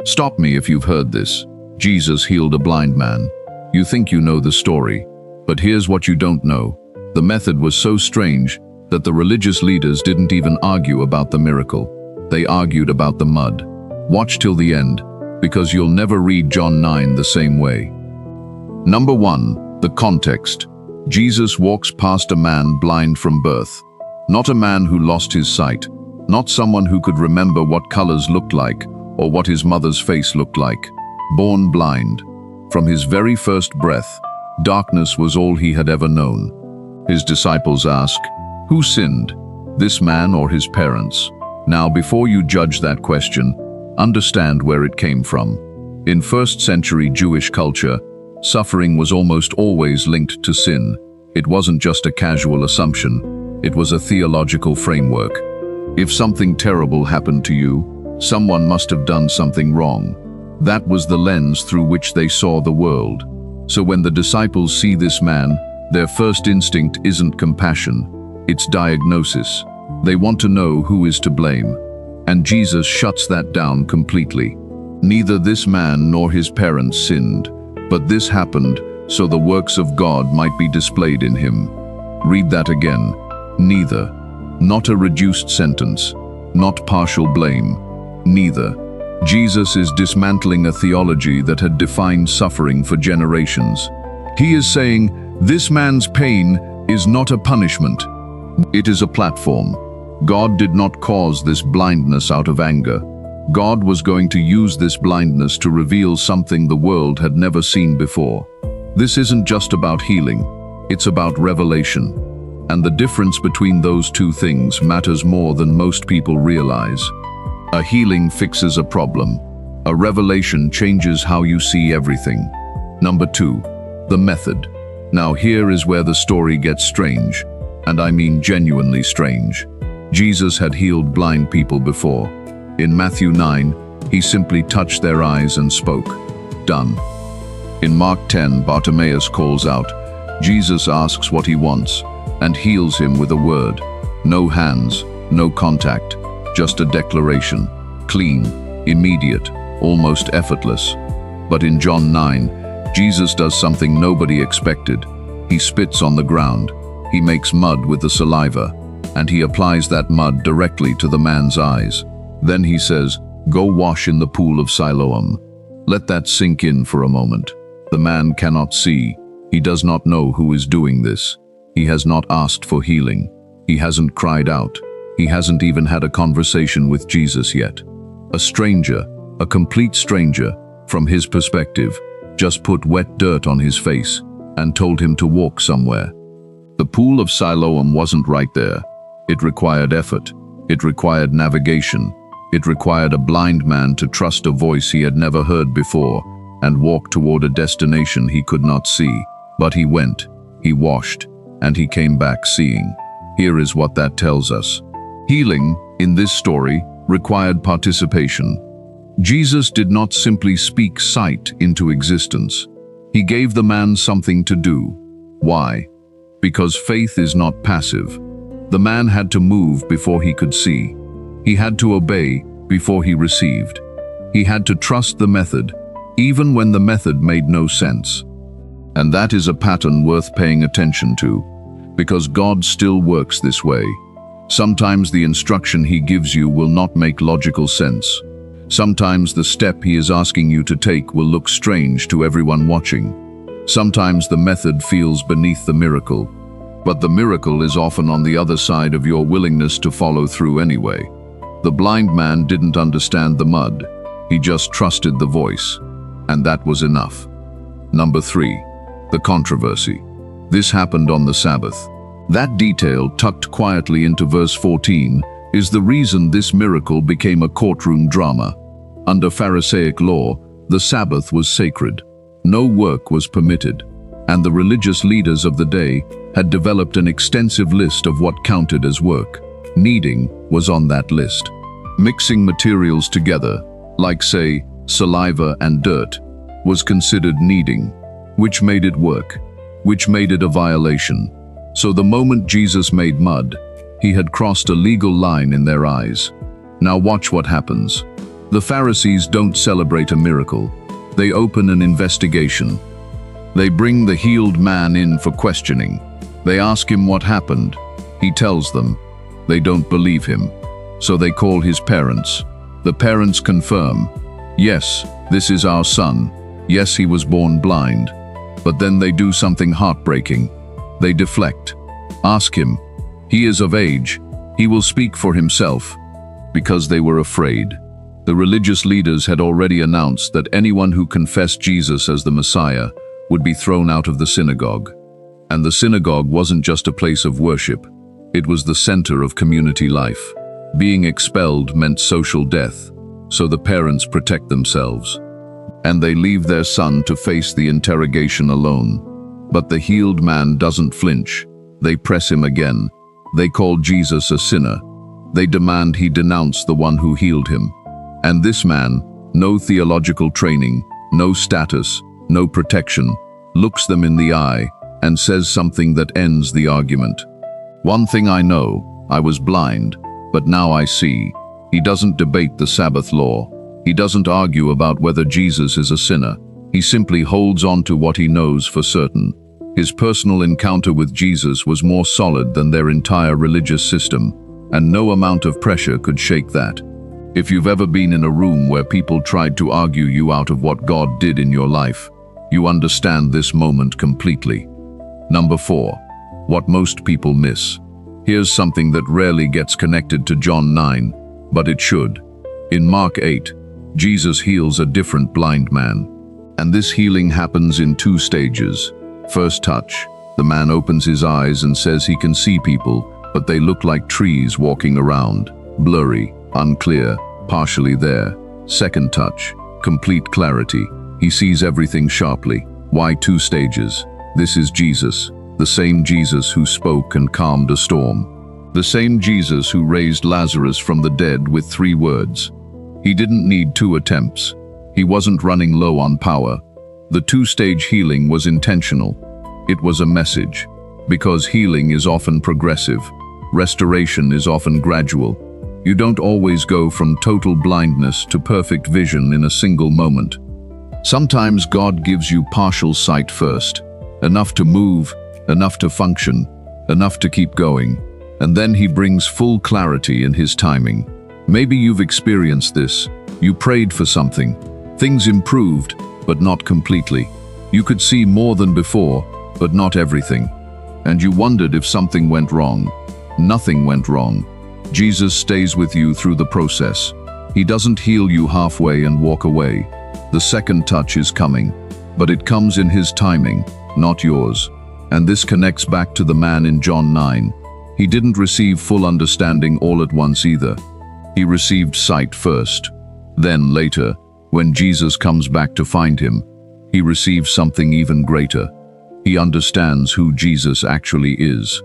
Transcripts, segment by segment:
Stop me if you've heard this. Jesus healed a blind man. You think you know the story, but here's what you don't know. The method was so strange that the religious leaders didn't even argue about the miracle. They argued about the mud. Watch till the end, because you'll never read John 9 the same way. Number 1, the context. Jesus walks past a man blind from birth. Not a man who lost his sight, not someone who could remember what colors looked like or what his mother's face looked like. Born blind. From his very first breath, darkness was all he had ever known. His disciples ask, "Who sinned, this man or his parents?" Now, before you judge that question, understand where it came from. In first-century Jewish culture, suffering was almost always linked to sin. It wasn't just a casual assumption, it was a theological framework. If something terrible happened to you, someone must have done something wrong. That was the lens through which they saw the world. So when the disciples see this man, their first instinct isn't compassion, it's diagnosis. They want to know who is to blame. And Jesus shuts that down completely. Neither this man nor his parents sinned, but this happened so the works of God might be displayed in him. Read that again. Neither. Not a reduced sentence. Not partial blame. Neither. Jesus is dismantling a theology that had defined suffering for generations. He is saying, this man's pain is not a punishment. It is a platform. God did not cause this blindness out of anger. God was going to use this blindness to reveal something the world had never seen before. This isn't just about healing, it's about revelation. And the difference between those two things matters more than most people realize. A healing fixes a problem. A revelation changes how you see everything. Number 2, the method. Now here is where the story gets strange, and I mean genuinely strange. Jesus had healed blind people before. In Matthew 9, he simply touched their eyes and spoke. Done. In Mark 10, Bartimaeus calls out. Jesus asks what he wants and heals him with a word. No hands, no contact, just a declaration. Clean, immediate, almost effortless. But in John 9, Jesus does something nobody expected. He spits on the ground. He makes mud with the saliva, and he applies that mud directly to the man's eyes. Then he says, "Go wash in the pool of Siloam." Let that sink in for a moment. The man cannot see. He does not know who is doing this. He has not asked for healing. He hasn't cried out. He hasn't even had a conversation with Jesus yet. A stranger, a complete stranger, from his perspective, just put wet dirt on his face and told him to walk somewhere. The pool of Siloam wasn't right there. It required effort. It required navigation. It required a blind man to trust a voice he had never heard before and walk toward a destination he could not see. But he went, he washed, and he came back seeing. Here is what that tells us. Healing, in this story, required participation. Jesus did not simply speak sight into existence. He gave the man something to do. Why? Because faith is not passive. The man had to move before he could see. He had to obey before he received. He had to trust the method, even when the method made no sense. And that is a pattern worth paying attention to, because God still works this way. Sometimes the instruction he gives you will not make logical sense. Sometimes the step he is asking you to take will look strange to everyone watching. Sometimes the method feels beneath the miracle, but the miracle is often on the other side of your willingness to follow through anyway. The blind man didn't understand the mud. He just trusted the voice, and that was enough. Number 3, the controversy. This happened on the Sabbath. That detail, tucked quietly into verse 14, is the reason this miracle became a courtroom drama. Under Pharisaic law, the Sabbath was sacred. No work was permitted, and the religious leaders of the day had developed an extensive list of what counted as work. Kneading was on that list. Mixing materials together, like say, saliva and dirt, was considered kneading, which made it work, which made it a violation. So the moment Jesus made mud, he had crossed a legal line in their eyes. Now watch what happens. The Pharisees don't celebrate a miracle. They open an investigation. They bring the healed man in for questioning. They ask him what happened. He tells them. They don't believe him. So they call his parents. The parents confirm, yes, this is our son. Yes, he was born blind. But then they do something heartbreaking. They deflect. Ask him. He is of age. He will speak for himself. Because they were afraid. The religious leaders had already announced that anyone who confessed Jesus as the Messiah would be thrown out of the synagogue. And the synagogue wasn't just a place of worship. It was the center of community life. Being expelled meant social death, so the parents protect themselves. And they leave their son to face the interrogation alone. But the healed man doesn't flinch. They press him again. They call Jesus a sinner. They demand he denounce the one who healed him. And this man, no theological training, no status, no protection, looks them in the eye and says something that ends the argument. One thing I know, I was blind, but now I see. He doesn't debate the Sabbath law. He doesn't argue about whether Jesus is a sinner. He simply holds on to what he knows for certain. His personal encounter with Jesus was more solid than their entire religious system, and no amount of pressure could shake that. If you've ever been in a room where people tried to argue you out of what God did in your life, you understand this moment completely. Number 4. What most people miss. Here's something that rarely gets connected to John 9, but it should. In Mark 8, Jesus heals a different blind man. And this healing happens in 2 stages. First touch. The man opens his eyes and says he can see people, but they look like trees walking around. Blurry, unclear, partially there. Second touch. Complete clarity. He sees everything sharply. Why 2 stages? This is Jesus. The same Jesus who spoke and calmed a storm. The same Jesus who raised Lazarus from the dead with 3 words. He didn't need 2 attempts. He wasn't running low on power. The 2-stage healing was intentional. It was a message. Because healing is often progressive. Restoration is often gradual. You don't always go from total blindness to perfect vision in a single moment. Sometimes God gives you partial sight first. Enough to move, enough to function, enough to keep going. And then he brings full clarity in his timing. Maybe you've experienced this. You prayed for something. Things improved, but not completely. You could see more than before, but not everything. And you wondered if something went wrong. Nothing went wrong. Jesus stays with you through the process. He doesn't heal you halfway and walk away. The second touch is coming, but it comes in his timing, not yours. And this connects back to the man in John 9. He didn't receive full understanding all at once either. He received sight first. Then later, when Jesus comes back to find him, he receives something even greater. He understands who Jesus actually is,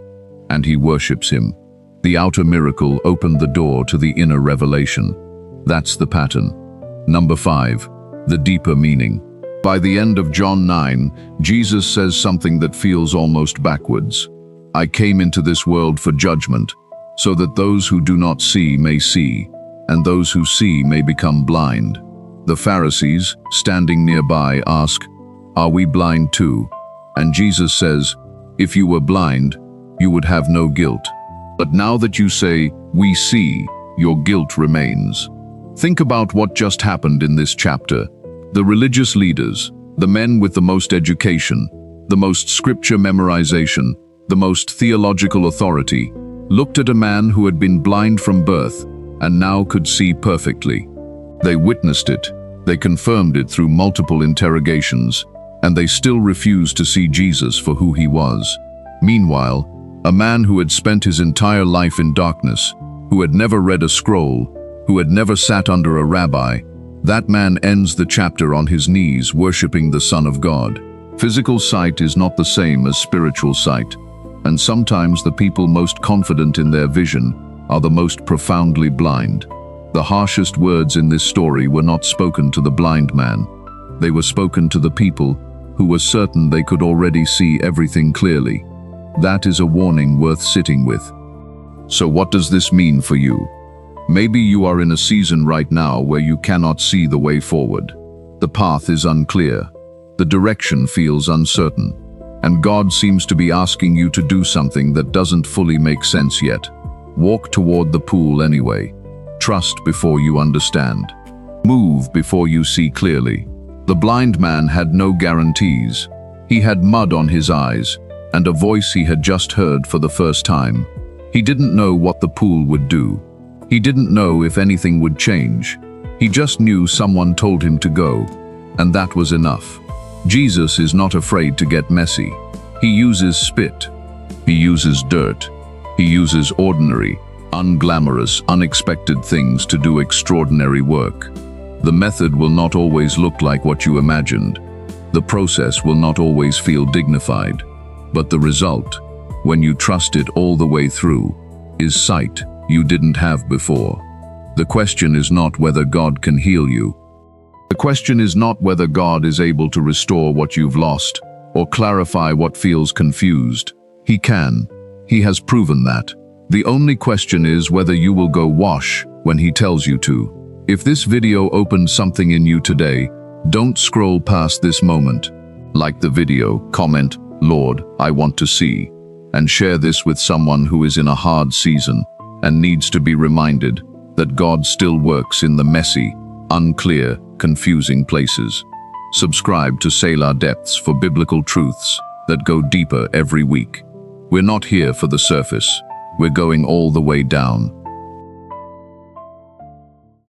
and he worships him. The outer miracle opened the door to the inner revelation. That's the pattern. Number 5, the deeper meaning. By the end of John 9, Jesus says something that feels almost backwards. I came into this world for judgment, so that those who do not see may see, and those who see may become blind. The Pharisees, standing nearby, ask, are we blind too? And Jesus says, if you were blind, you would have no guilt. But now that you say, we see, your guilt remains. Think about what just happened in this chapter. The religious leaders, the men with the most education, the most scripture memorization, the most theological authority, looked at a man who had been blind from birth and now could see perfectly. They witnessed it, they confirmed it through multiple interrogations, and they still refused to see Jesus for who he was. Meanwhile, a man who had spent his entire life in darkness, who had never read a scroll, who had never sat under a rabbi, that man ends the chapter on his knees worshiping the Son of God. Physical sight is not the same as spiritual sight, and sometimes the people most confident in their vision are the most profoundly blind. The harshest words in this story were not spoken to the blind man. They were spoken to the people who were certain they could already see everything clearly. That is a warning worth sitting with. So what does this mean for you? Maybe you are in a season right now where you cannot see the way forward. The path is unclear. The direction feels uncertain. And God seems to be asking you to do something that doesn't fully make sense yet. Walk toward the pool anyway. Trust before you understand. Move before you see clearly. The blind man had no guarantees. He had mud on his eyes and a voice he had just heard for the first time. He didn't know what the pool would do. He didn't know if anything would change. He just knew someone told him to go, and that was enough. Jesus is not afraid to get messy. He uses spit. He uses dirt. He uses ordinary, unglamorous, unexpected things to do extraordinary work. The method will not always look like what you imagined. The process will not always feel dignified. But the result, when you trust it all the way through, is sight you didn't have before. The question is not whether God can heal you. The question is not whether God is able to restore what you've lost or clarify what feels confused. He can. He has proven that. The only question is whether you will go wash when He tells you to. If this video opened something in you today, don't scroll past this moment. Like the video, comment, "Lord, I want to see," and share this with someone who is in a hard season and needs to be reminded that God still works in the messy, unclear, confusing places. Subscribe to Selah Depths for biblical truths that go deeper every week. We're not here for the surface. We're going all the way down.